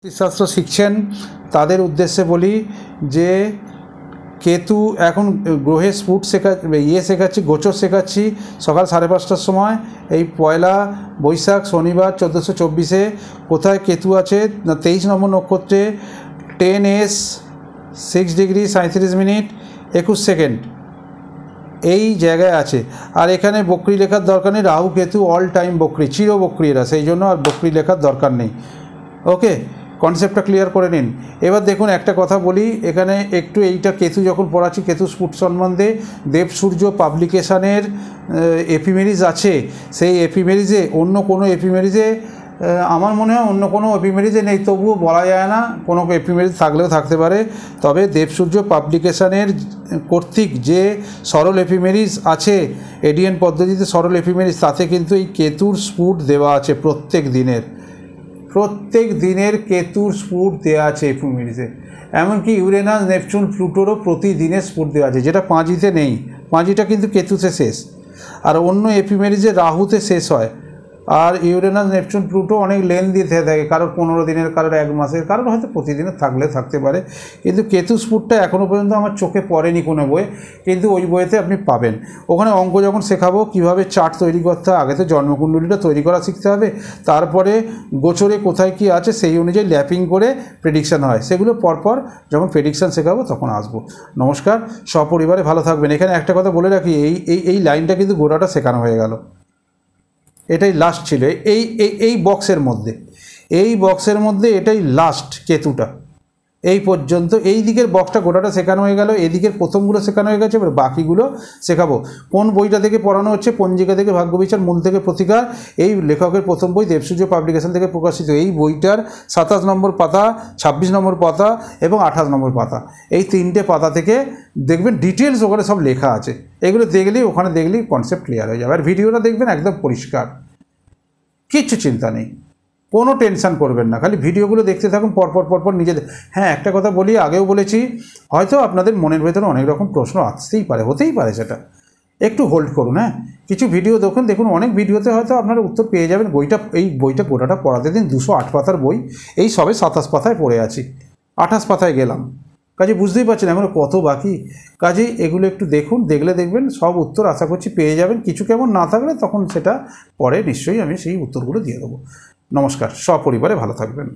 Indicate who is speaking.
Speaker 1: জ্যোতিষশাস্ত্র শিখছেন তাদের উদ্দেশ্যে বলি যে কেতু এখন গ্রহের স্ফুট শেখাচ্ছি, গোচর শেখাচ্ছি সকাল 5:30টার সময়। এই পয়লা বৈশাখ শনিবার 1424-এ কোথায় কেতু আছে না 23 নম্বর নক্ষত্রে 10s 6 ডিগ্রি 37 মিনিট 21 সেকেন্ড এই জায়গায় আছে। আর এখানে বকরি লেখার দরকার নেই, রাহু কেতু অল টাইম বকরি, চির বকরি এরা, সেই জন্য আর বকরি লেখার দরকার নেই। ওকে, কনসেপ্টটা ক্লিয়ার করে নিন। এবার দেখুন একটা কথা বলি, এখানে একটু এইটা কেতু যখন পড়াচ্ছি কেতু স্ফুট সম্বন্ধে, দেব সূর্য পাবলিকেশানের এপিমেরিজ আছে, সেই এপিমেরিজে অন্য কোনো এপিমেরিজে আমার মনে হয় অন্য কোনো এপিমেরিজে নেই, তবুও বলা যায় না, কোনো এপিমেরিজ থাকলেও থাকতে পারে। তবে দেবসূর্য পাবলিকেশানের কর্তৃক যে সরল এপিমেরিজ আছে এডিএন পদ্ধতিতে সরল এপিমেরিজ, তাতে কিন্তু এই কেতুর স্ফুট দেওয়া আছে প্রত্যেক দিনের কেতুর স্ফুট দেওয়া আছে এপিমেরিজে। এমনকি ইউরেনাস নেপচুন প্লুটোরও প্রতিদিনের স্ফুট দেওয়া আছে, যেটা পাঁজিতে নেই। পাঁজিটা কিন্তু কেতুতে শেষ, আর অন্য এপিমেরিজে রাহুতে শেষ হয়। আর ইউরেনাস নেপচুন প্লুটো অনেক লেন্দি থাকে, কারোর 15 দিনের, কারোর 1 মাসের, কারোর হয়তো প্রতিদিনের থাকতে পারে। কিন্তু কেতু স্ফুটটা এখনও পর্যন্ত আমার চোখে পড়েনি কোনো বইয়ে, কিন্তু ওই বইয়েতে আপনি পাবেন। ওখানে অঙ্ক যখন শেখাবো কীভাবে চার্ট তৈরি করতে হয়, আগে তো জন্মকুণ্ডলীটা তৈরি করা শিখতে হবে, তারপরে গোচরে কোথায় কী আছে সেই অনুযায়ী ল্যাপিং করে প্রেডিকশান হয়, সেগুলো পরপর যখন প্রেডিকশান শেখাবো তখন আসবো। নমস্কার, সপরিবারে ভালো থাকবেন। এখানে একটা কথা বলে রাখি, এই লাইনটা কিন্তু গোটাটা শেখানো হয়ে গেল, এটাই লাস্ট ছিল এই বক্সের মধ্যে এটাই লাস্ট কেতুটা, এই পর্যন্ত এই দিকের বক্সটা গোটাটা শেখানো হয়ে গেল, এদিকের প্রথমগুলো শেখানো হয়ে গেছে, এবার বাকিগুলো শেখাবো। কোন বইটা থেকে পড়ানো হচ্ছে? পঞ্জিকা থেকে ভাগ্যবিচার, মূল থেকে প্রতিকার, এই লেখকের প্রথম বই দেবসূর্য পাবলিকেশন থেকে প্রকাশিত। এই বইটার 27 নম্বর পাতা, 26 নম্বর পাতা এবং 28 নম্বর পাতা, এই 3টে পাতা থেকে দেখবেন ডিটেলস ওখানে সব লেখা আছে। এগুলো দেখলেই ওখানে দেখলেই কনসেপ্ট ক্লিয়ার হয়ে যাবে। আর ভিডিওটা দেখবেন একদম পরিষ্কার, কিচ্ছু চিন্তা নেই, কোনো টেনশান করবেন না, খালি ভিডিওগুলো দেখতে থাকুন পরপর নিজেদের। হ্যাঁ, একটা কথা বলি, আগেও বলেছি, হয়তো আপনাদের মনের ভেতরে অনেক রকম প্রশ্ন আসতেই পারে, হতেই পারে, সেটা একটু হোল্ড করুন। হ্যাঁ, কিছু ভিডিও দেখুন অনেক ভিডিওতে হয়তো আপনারা উত্তর পেয়ে যাবেন। এই বইটা গোটাটা পড়াতে দিন, 208 পাতার বই, এই সবে 27 পাতায় পড়ে আছি, 28 পাতায় গেলাম, কাজে বুঝতেই পারছেন এখনও কত বাকি। কাজে এগুলো একটু দেখুন, দেখবেন সব উত্তর আশা করছি পেয়ে যাবেন। কিছু কেমন না থাকলে তখন সেটা পরে নিশ্চয়ই আমি সেই উত্তরগুলো দিয়ে দেবো। নমস্কার, সপরিবারে ভালো থাকবেন।